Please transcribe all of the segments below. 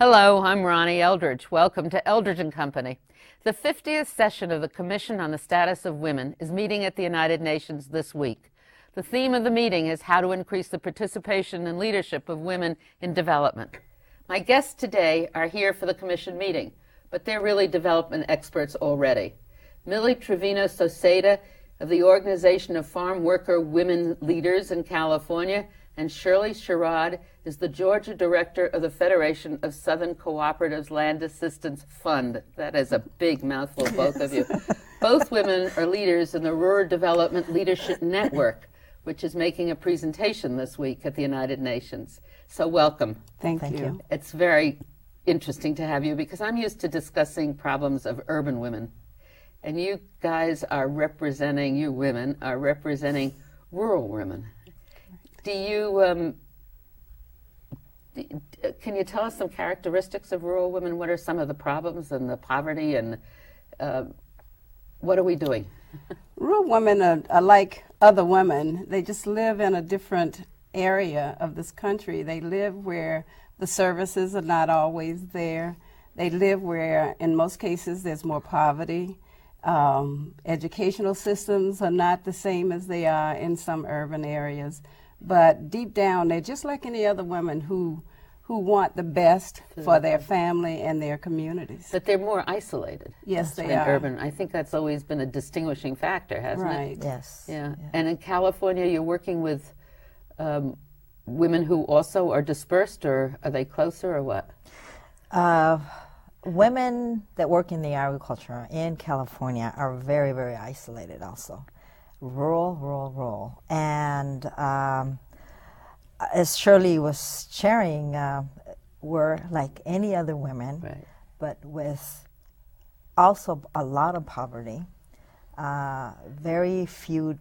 Hello, I'm Ronnie Eldridge. Welcome to Eldridge and Company. The 50th session of the Commission on the Status of Women is meeting at the United Nations this week. The theme of the meeting is how to increase the participation and leadership of women in development. My guests today are here for the Commission meeting, but they're really development experts already. Mily Trevino-Sauceda of the Organization of Farmworker Women Leaders in California, and Shirley Sherrod is the Georgia Director of the Federation of Southern Cooperatives Land Assistance Fund. That is a big mouthful, both of you. Both women are leaders in the Rural Development Leadership Network, which is making a presentation this week at the United Nations. So welcome. Thank you. It's very interesting to have you because I'm used to discussing problems of urban women. And you guys are representing, you women are representing rural women. Do you, can you tell us some characteristics of rural women? What are some of the problems and the poverty, and what are we doing? Rural women are like other women. They just live in a different area of this country. They live where the services are not always there. They live where, in most cases, there's more poverty. Educational systems are not the same as they are in some urban areas. But deep down, they're just like any other women who want the best for their family and their communities. But they're more isolated. Yes, they than are. Urban. I think that's always been a distinguishing factor, hasn't it? Right. Yes. Yeah. And in California, you're working with women who also are dispersed, or are they closer, or what? Women that work in the agriculture in California are very, very isolated also. Rural. And as Shirley was sharing, we're like any other women, Right. but with also a lot of poverty, very few,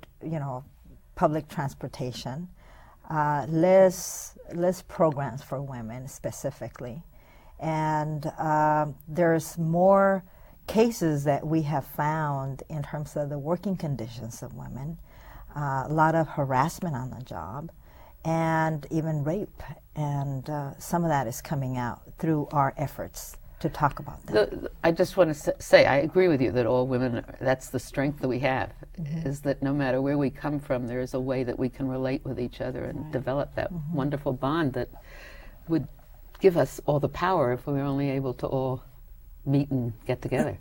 public transportation, less programs for women specifically. And there's more cases that we have found in terms of the working conditions of women, a lot of harassment on the job, and even rape. And some of that is coming out through our efforts to talk about that. I just want to say, I agree with you that all women, that's the strength that we have, is that no matter where we come from, there is a way that we can relate with each other and develop that wonderful bond that would give us all the power if we were only able to all meet and get together.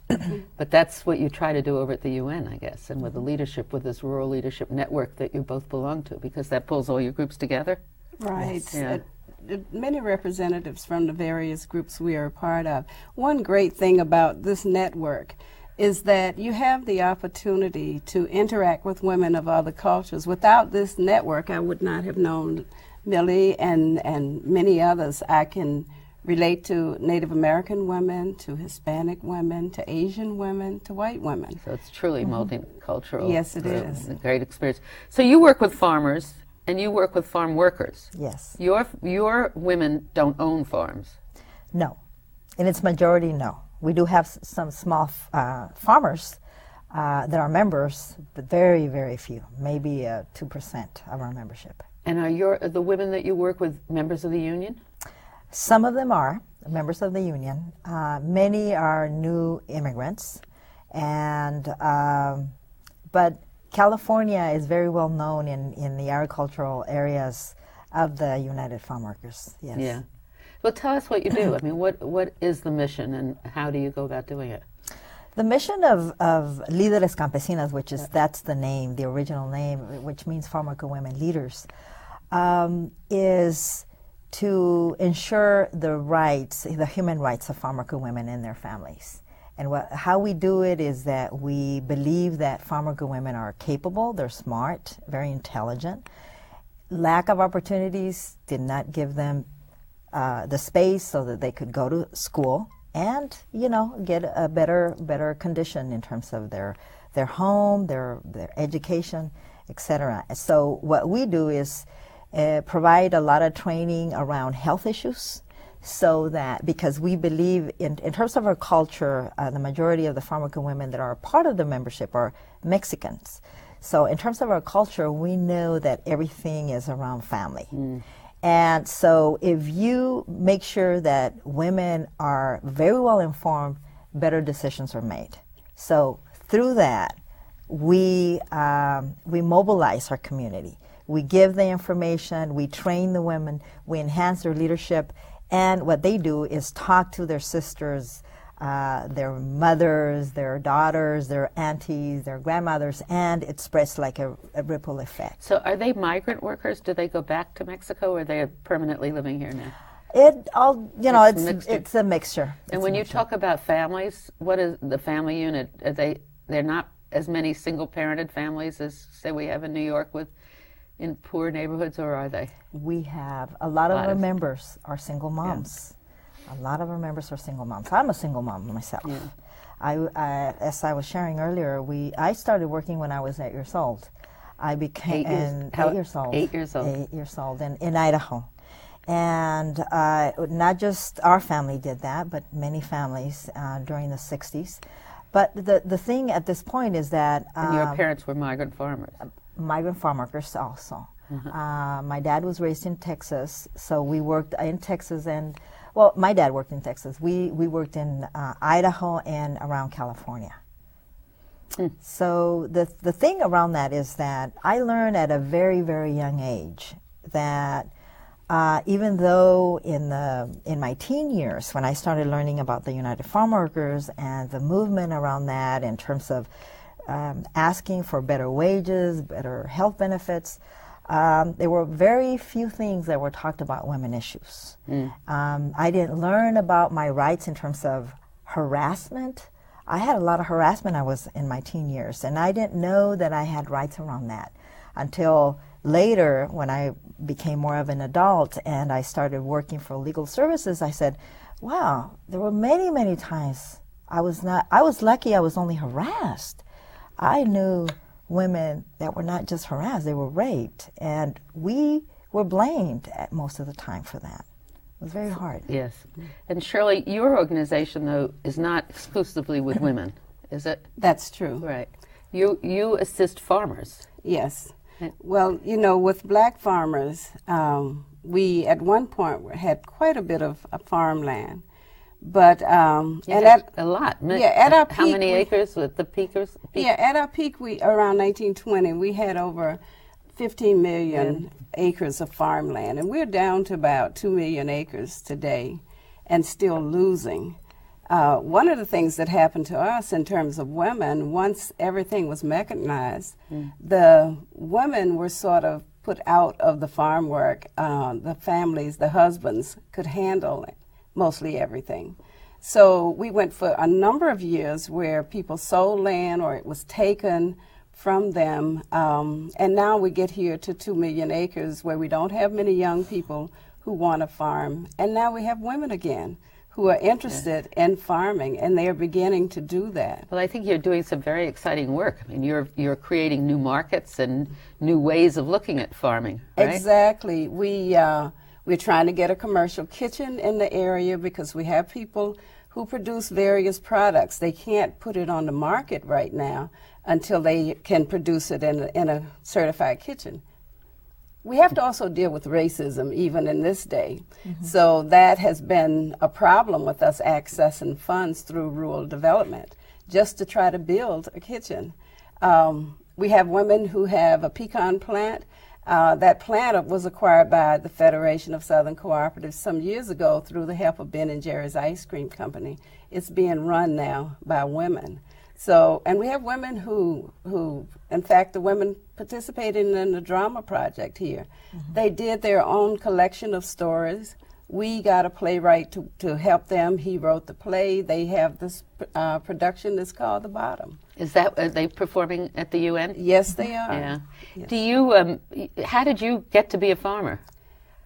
But that's what you try to do over at the UN, I guess, and with the leadership, with this Rural Leadership Network that you both belong to, because that pulls all your groups together. Right. Yeah. Many representatives from the various groups we are a part of. One great thing about this network is that you have the opportunity to interact with women of other cultures. Without this network, I would not have known Mily and many others. I can relate to Native American women, to Hispanic women, to Asian women, to white women. So it's truly multicultural. Yes, it is. A great experience. So you work with farmers and you work with farm workers. Yes. Your women don't own farms. No. In its majority, no. We do have some small farmers that are members, but very, very few, maybe 2% of our membership. And are the women that you work with members of the union? Some of them are members of the union. Many are new immigrants, and but California is very well known in the agricultural areas of the United Farm Workers. Yes. Yeah. Well, tell us what you do. I mean, what is the mission, and how do you go about doing it? The mission of Líderes Campesinas, which is that's the name, the original name, which means Farmworker Women Leaders, is to ensure the rights, the human rights of farmworker women and their families. And how we do it is that we believe that farmworker women are capable, they're smart, very intelligent. Lack of opportunities did not give them the space so that they could go to school and, get a better condition in terms of their home, their education, etc. So what we do is provide a lot of training around health issues, so that, because we believe in terms of our culture, the majority of the farmworker women that are a part of the membership are Mexicans. So in terms of our culture, we know that everything is around family. And so if you make sure that women are very well informed, better decisions are made. So through that, we mobilize our community. We give the information, we train the women, we enhance their leadership, and what they do is talk to their sisters, their mothers, their daughters, their aunties, their grandmothers, and it spreads like a ripple effect. So are they migrant workers? Do they go back to Mexico, or are they permanently living here now? It's a mixture. And when you talk about families, what is the family unit? They're not as many single-parented families as, say, we have in New York in poor neighborhoods, or are they? We have a lot of our members are single moms. Yeah. A lot of our members are single moms. I'm a single mom myself. Yeah. As I was sharing earlier, I started working when I was 8 years old. I became 8 years old. 8 years old. 8 years old in Idaho. And not just our family did that, but many families during the 60s. But the thing at this point is that... and your parents were migrant farmers. Migrant farm workers also. My dad was raised in Texas, so we worked in Texas and... Well, my dad worked in Texas. We worked in Idaho and around California. So the thing around that is that I learned at a very, very young age that even though in my teen years, when I started learning about the United Farm Workers and the movement around that in terms of asking for better wages, better health benefits, there were very few things that were talked about women issues. I didn't learn about my rights in terms of harassment. I had a lot of harassment I was in my teen years, and I didn't know that I had rights around that until later when I became more of an adult and I started working for legal services. I said, wow, there were many, many times I was lucky I was only harassed. I knew women that were not just harassed, they were raped, and we were blamed at most of the time for that. It was very hard. Yes. And Shirley, your organization, though, is not exclusively with women, is it? That's true. Right. You assist farmers. Yes. Well, with black farmers, we at one point had quite a bit of farmland. But a lot. Yeah, at our peak, how many acres with the peakers? Yeah, at our peak, around 1920, we had over 15 million acres of farmland, and we're down to about 2 million acres today, and still losing. One of the things that happened to us in terms of women, once everything was mechanized, the women were sort of put out of the farm work. The families, the husbands, could handle it. Mostly everything. So we went for a number of years where people sold land or it was taken from them. And now we get here to 2 million acres where we don't have many young people who want to farm. And now we have women again who are interested in farming, and they are beginning to do that. Well, I think you're doing some very exciting work. I mean, you're creating new markets and new ways of looking at farming, right? Exactly. We're trying to get a commercial kitchen in the area because we have people who produce various products. They can't put it on the market right now until they can produce it in a certified kitchen. We have to also deal with racism even in this day. So that has been a problem with us accessing funds through rural development just to try to build a kitchen. We have women who have a pecan plant. That plant was acquired by the Federation of Southern Cooperatives some years ago through the help of Ben and Jerry's Ice Cream Company. It's being run now by women. So, and we have women who in fact, the women participating in the drama project here, they did their own collection of stories. We got a playwright to help them. He wrote the play. They have this production that's called The Bottom. Are they performing at the UN? Yes, they are. Yeah. Yes. Do you, how did you get to be a farmer?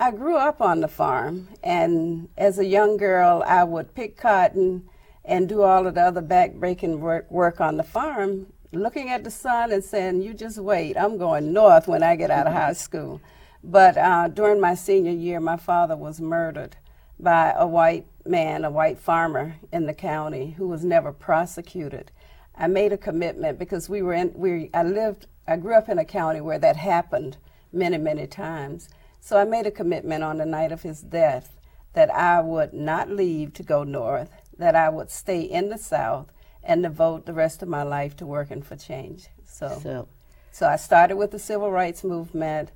I grew up on the farm, and as a young girl, I would pick cotton and do all of the other back-breaking work on the farm, looking at the sun and saying, you just wait, I'm going north when I get out of high school. But during my senior year, my father was murdered by a white man, a white farmer in the county who was never prosecuted. I made a commitment because I grew up in a county where that happened many, many times. So I made a commitment on the night of his death that I would not leave to go north, that I would stay in the South and devote the rest of my life to working for change. So I started with the civil rights movement,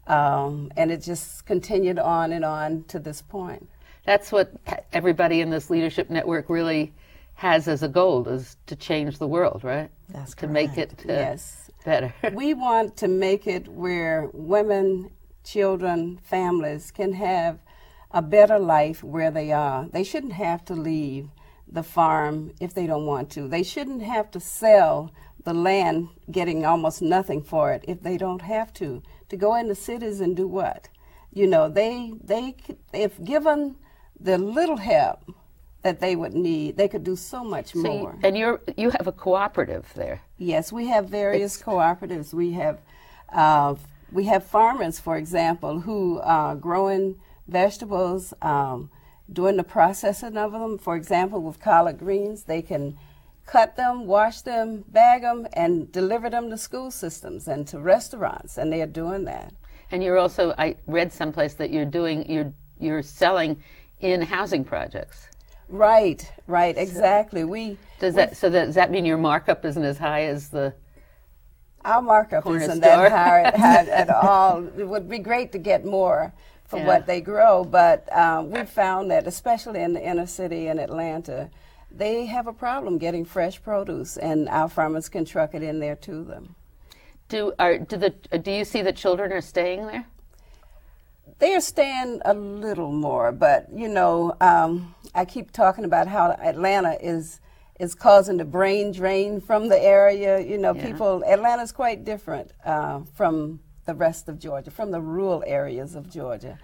and it just continued on and on to this point. That's what everybody in this leadership network really has as a goal, is to change the world, right? That's to make it yes. better. We want to make it where women, children, families can have a better life where they are. They shouldn't have to leave the farm if they don't want to. They shouldn't have to sell the land, getting almost nothing for it if they don't have to go into cities and do what? You know, they if given the little help that they would need, they could do so much more. And you have a cooperative there. Yes, we have various cooperatives. We have farmers, for example, who are growing vegetables, doing the processing of them. For example, with collard greens, they can cut them, wash them, bag them, and deliver them to school systems and to restaurants, and they are doing that. And you're also, I read someplace that you're selling in housing projects. Right, exactly. Does that mean your markup isn't as high as the our markup corner isn't store? that high at all. It would be great to get more for what they grow, but we've found that, especially in the inner city in Atlanta, they have a problem getting fresh produce, and our farmers can truck it in there to them. Do you see that children are staying there? They are staying a little more, but you know, I keep talking about how Atlanta is causing the brain drain from the area. You know, Atlanta's quite different from the rest of Georgia, from the rural areas of Georgia.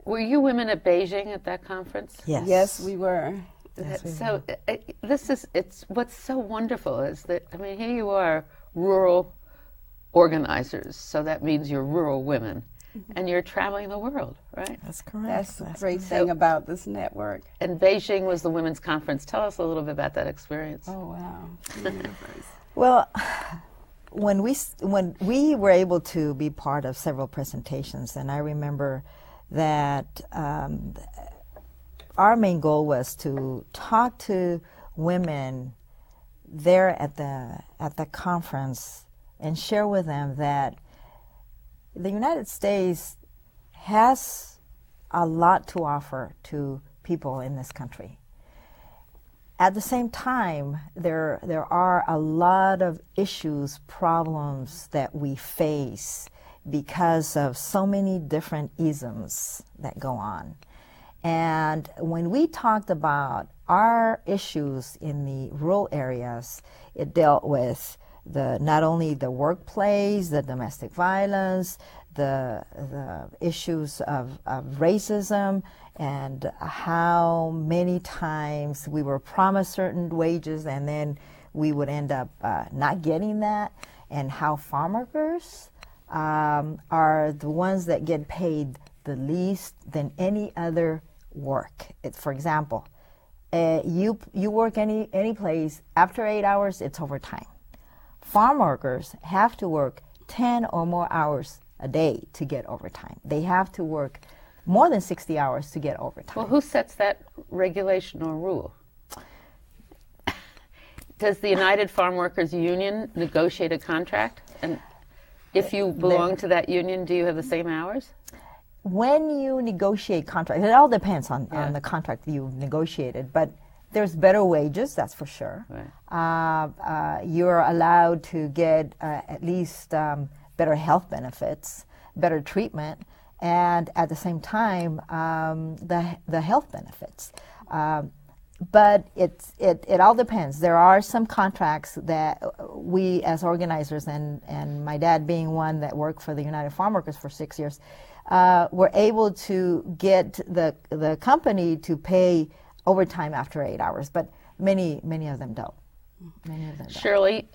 Were you women at Beijing at that conference? Yes. Yes, we were. So it's what's so wonderful is that, I mean, here you are, rural organizers, so that means you're rural women, and you're traveling the world, right? That's correct. That's the great thing about this network. And Beijing was the women's conference. Tell us a little bit about that experience. Oh, wow. Well, when we were able to be part of several presentations, and I remember that our main goal was to talk to women there at the conference and share with them that the United States has a lot to offer to people in this country. At the same time, there are a lot of issues, problems that we face because of so many different isms that go on. And when we talked about our issues in the rural areas, it dealt with not only the workplace, the domestic violence, the issues of racism, and how many times we were promised certain wages and then we would end up not getting that, and how farm workers are the ones that get paid the least than any other work. For example, you work any place, after 8 hours, it's overtime. Farm workers have to work 10 or more hours a day to get overtime. They have to work more than 60 hours to get overtime. Well, who sets that regulation or rule? Does the United Farm Workers Union negotiate a contract? And if you belong to that union, do you have the same hours? When you negotiate contract, it all depends on the contract you've negotiated, but there's better wages, that's for sure. Right. You're allowed to get at least better health benefits, better treatment, and at the same time, the health benefits. But it all depends. There are some contracts that we as organizers, and my dad being one that worked for the United Farm Workers for 6 years, were able to get the company to pay overtime after 8 hours, but many of them don't. Shirley,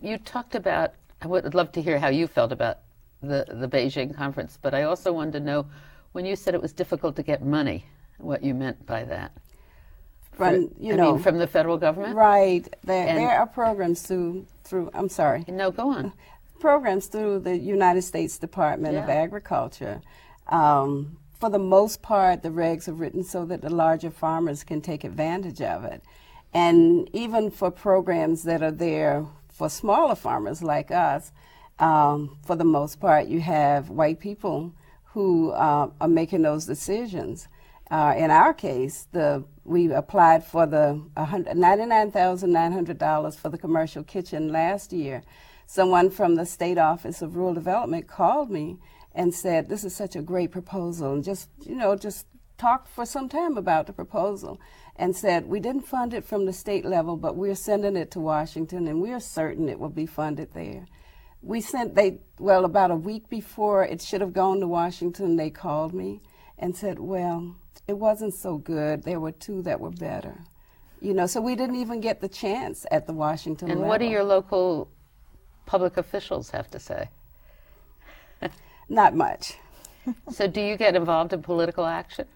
you talked about, I would love to hear how you felt about the Beijing conference, but I also wanted to know, when you said it was difficult to get money, what you meant by that. From the federal government? Right. There are programs through, I'm sorry. No, go on. Programs through the United States Department of Agriculture For the most part, the regs are written so that the larger farmers can take advantage of it. And even for programs that are there for smaller farmers like us, for the most part, you have white people who are making those decisions. In our case, we applied for the $99,900 for the commercial kitchen last year. Someone from the State Office of Rural Development called me and said, "This is such a great proposal," and just talked for some time about the proposal, and said, "We didn't fund it from the state level, but we're sending it to Washington, and we're certain it will be funded there." About a week before it should have gone to Washington, they called me and said, "Well, it wasn't so good. There were two that were better." So we didn't even get the chance at the Washington level. And what do your local public officials have to say? Not much. So do you get involved in political action?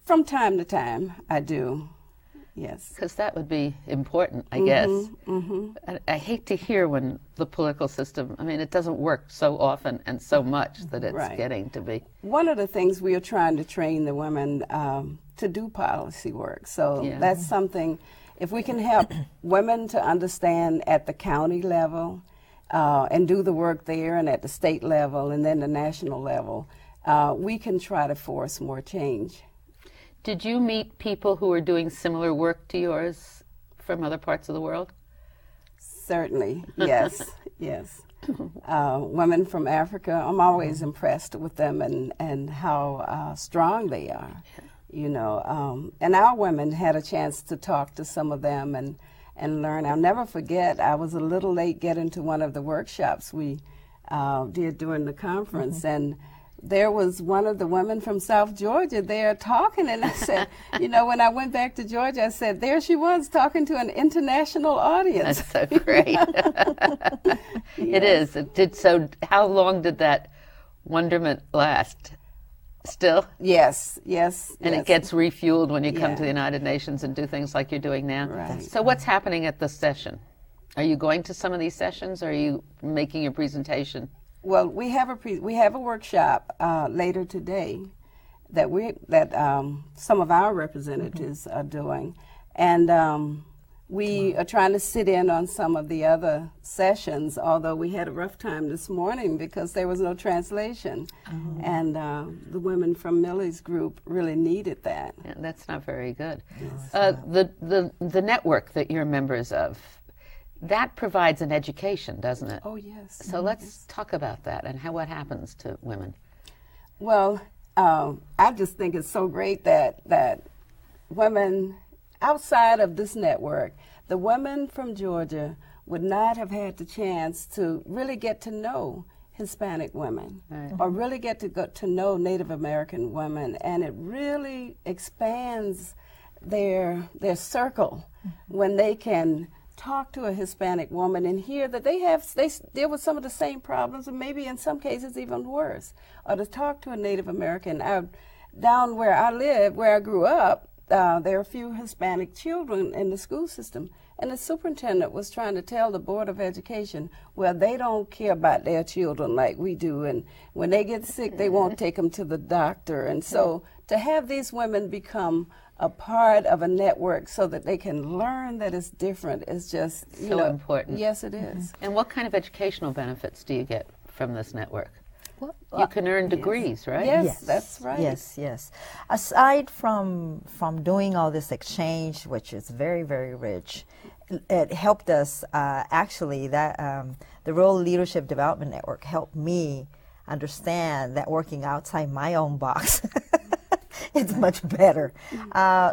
From time to time, I do, yes. Because that would be important, I guess. I hate to hear when the political system, it doesn't work so often and so much that it's getting to be. One of the things we are trying to train the women to do policy work. So that's something, if we can help women to understand at the county level and do the work there, and at the state level and then the national level, we can try to force more change. Did you meet people who are doing similar work to yours from other parts of the world? Certainly, yes, yes. Women from Africa, I'm always impressed with them and how strong they are, and our women had a chance to talk to some of them and learn. I'll never forget, I was a little late getting to one of the workshops we did during the conference, and there was one of the women from South Georgia there talking, and I said, when I went back to Georgia, I said, there she was talking to an international audience. That's so great. It is. So how long did that wonderment last? Still? Yes. And it gets refueled when you come to the United Nations and do things like you're doing now? Right. So what's happening at the session? Are you going to some of these sessions, or are you making your presentation? Well, we have a workshop later today that some of our representatives are doing, and we are trying to sit in on some of the other sessions. Although we had a rough time this morning because there was no translation, and the women from Mily's group really needed that. Yeah, that's not very good. The network that you're members of, that provides an education, doesn't it? Oh, yes. So let's talk about that and what happens to women. Well, I just think it's so great that women outside of this network, the women from Georgia would not have had the chance to really get to know Hispanic women, or really get to know Native American women, and it really expands their circle when they can talk to a Hispanic woman and hear that they deal with some of the same problems, and maybe in some cases even worse. Or to talk to a Native American. Down where I live, where I grew up, there are a few Hispanic children in the school system, and the superintendent was trying to tell the Board of Education, well, they don't care about their children like we do, and when they get sick, they won't take them to the doctor. And so to have these women become a part of a network so that they can learn that it's different is just so important. Yes, it is. And what kind of educational benefits do you get from this network? You can earn degrees, right? Yes, that's right. Yes. Aside from doing all this exchange, which is very, very rich, it helped us actually that the Rural Leadership Development Network helped me understand that working outside my own box it's much better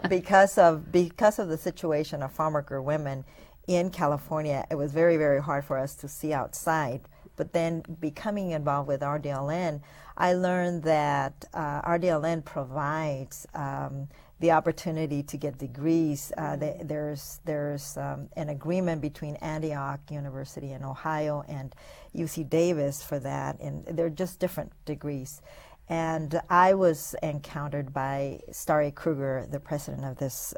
because of the situation of farmworker women in California. It was very, very hard for us to see outside. But then becoming involved with RDLN, I learned that RDLN provides the opportunity to get degrees. There's an agreement between Antioch University in Ohio and UC Davis for that, and they're just different degrees. And I was encountered by Starry Kruger, the president of this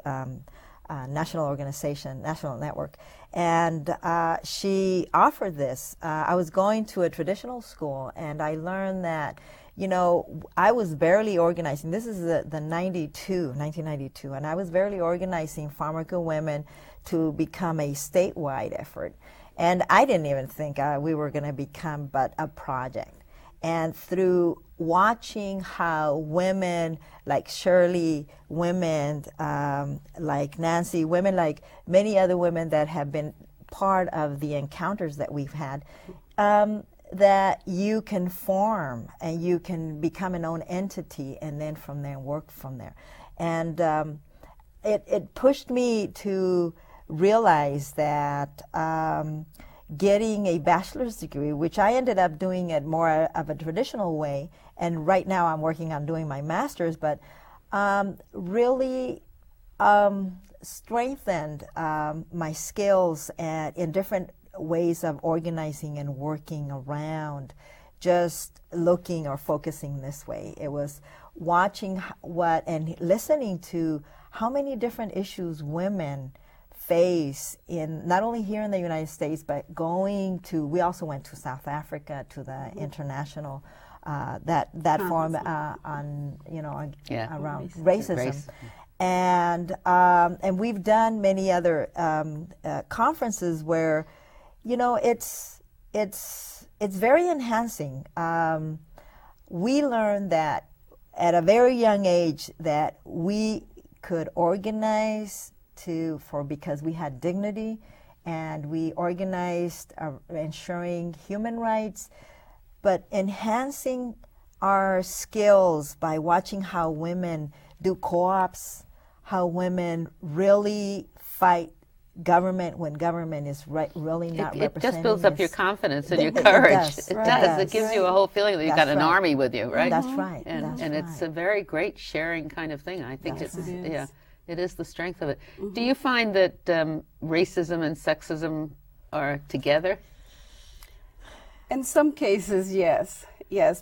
national organization, national network, and she offered this. I was going to a traditional school, and I learned that you know, I was barely organizing. This is the 1992, and I was barely organizing Farmworker women to become a statewide effort. And I didn't even think we were going to become but a project. And through watching how women like Shirley, women like Nancy, women like many other women that have been part of the encounters that we've had, that you can form and you can become an own entity and then from there work from there. And it pushed me to realize that getting a bachelor's degree, which I ended up doing it more of a traditional way, and right now I'm working on doing my master's, but really strengthened my skills in different ways of organizing and working around just looking or focusing this way. It was watching what and listening to how many different issues women face in not only here in the United States, but going to, we also went to South Africa to the international that forum on, you know, around racism. And we've done many other conferences where, you know, it's very enhancing. We learned that at a very young age that we could organize because we had dignity, and we organized ensuring human rights, but enhancing our skills by watching how women do co-ops, how women really fight government when government is really not representing. It just builds up your confidence and your courage. It does. It gives you a whole feeling that you've got an army with you, right? That's right. And it's a very great sharing kind of thing. I think it is the strength of it. Do you find that racism and sexism are together? In some cases, yes.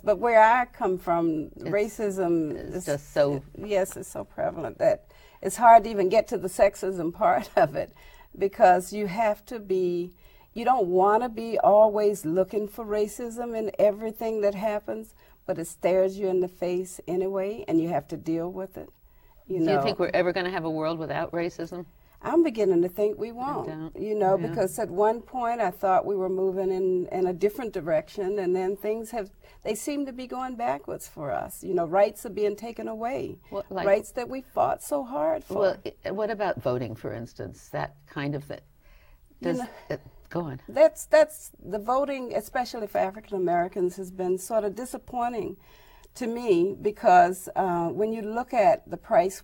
But where I come from, racism is just so... Yes, it's so prevalent that it's hard to even get to the sexism part of it, because you have to be, you don't want to be always looking for racism in everything that happens, but it stares you in the face anyway, and you have to deal with it. Do you think we're ever going to have a world without racism? I'm beginning to think we won't, because at one point I thought we were moving in a different direction, and then they seem to be going backwards for us. You know, rights are being taken away, rights that we fought so hard for. Well, what about voting, for instance? That kind of thing. Go on. That's the voting, especially for African Americans, has been sort of disappointing to me, because when you look at the price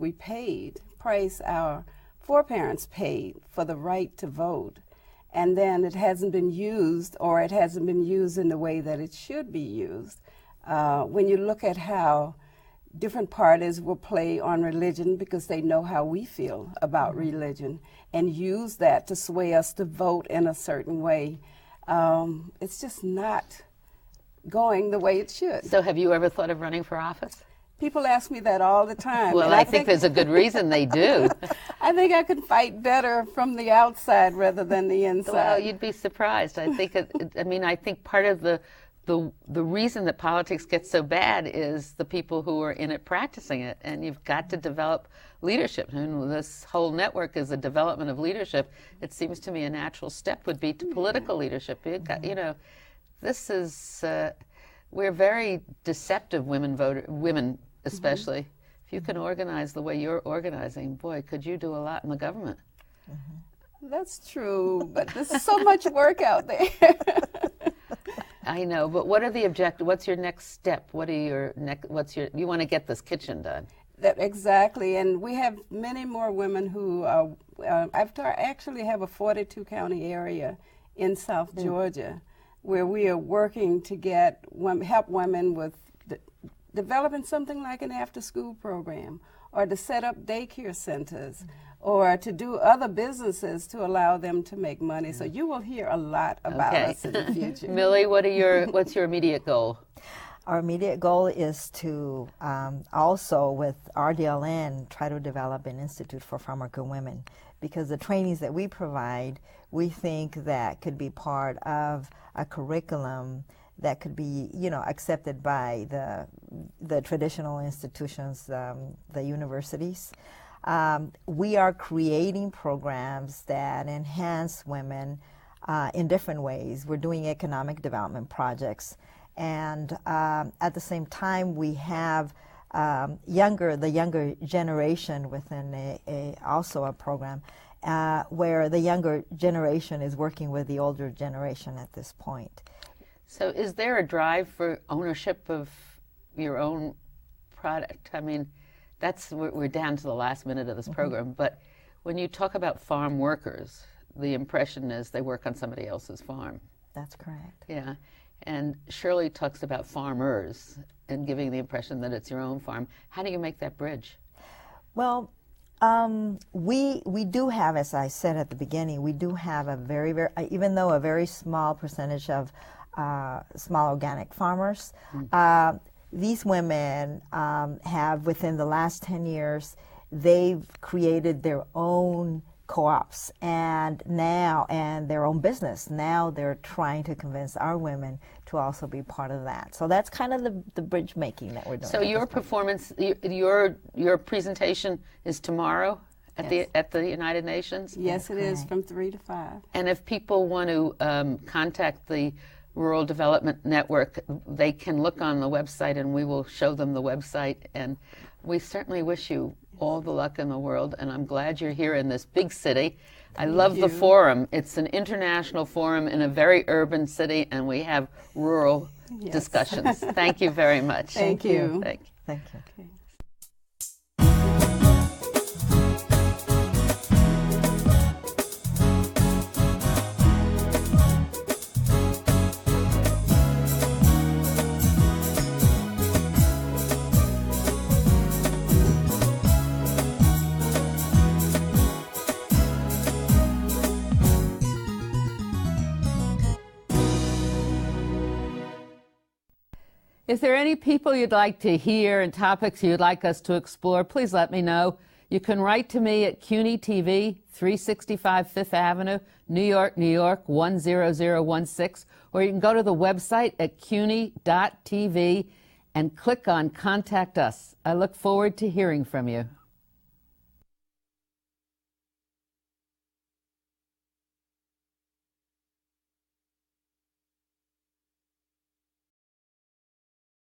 our foreparents paid for the right to vote, and then it hasn't been used, or it hasn't been used in the way that it should be used. When you look at how different parties will play on religion because they know how we feel about religion and use that to sway us to vote in a certain way, it's just not going the way it should. So have you ever thought of running for office? People ask me that all the time. Well, I think there's a good reason they do. I think I could fight better from the outside rather than the inside. Well, you'd be surprised. I think I think part of the reason that politics gets so bad is the people who are in it practicing it, and you've got to develop leadership. And this whole network is a development of leadership. It seems to me a natural step would be to political leadership. This is we're very deceptive women especially. If you can organize the way you're organizing, boy, could you do a lot in the government. That's true, but there's so much work out there. I know, but what are the objectives? What's your next step? You want to get this kitchen done? Exactly, and we have many more women who actually have a 42 county area in South Georgia where we are working to help women with developing something like an after-school program, or to set up daycare centers, or to do other businesses to allow them to make money. So you will hear a lot about us in the future. Mily, what's your immediate goal? Our immediate goal is to also, with RDLN, try to develop an institute for farmworker women, because the trainings that we provide, we think that could be part of a curriculum that could be, you know, accepted by the traditional institutions, the universities. We are creating programs that enhance women in different ways. We're doing economic development projects, and at the same time, we have the younger generation within also a program where the younger generation is working with the older generation at this point. So is there a drive for ownership of your own product? I mean, we're down to the last minute of this program, but when you talk about farm workers, the impression is they work on somebody else's farm. That's correct. Yeah. And Shirley talks about farmers and giving the impression that it's your own farm. How do you make that bridge? Well, we do have, as I said at the beginning, we do have a very, even though a very small percentage of small organic farmers, these women have, within the last 10 years, they've created their own co-ops and their own business. Now they're trying to convince our women to also be part of that. So that's kind of the bridge making that we're doing. So your performance, your presentation is tomorrow at the United Nations? Yes, it is, from 3 to 5. And if people want to contact the Rural Development Network, they can look on the website and we will show them the website. And we certainly wish you all the luck in the world, and I'm glad you're here in this big city. I love the forum. It's an international forum in a very urban city, and we have rural discussions. Thank you very much. Thank you. Thank you. Thank you. Okay. If there are any people you'd like to hear and topics you'd like us to explore, please let me know. You can write to me at CUNY TV, 365 Fifth Avenue, New York, New York, 10016, or you can go to the website at cuny.tv and click on Contact Us. I look forward to hearing from you.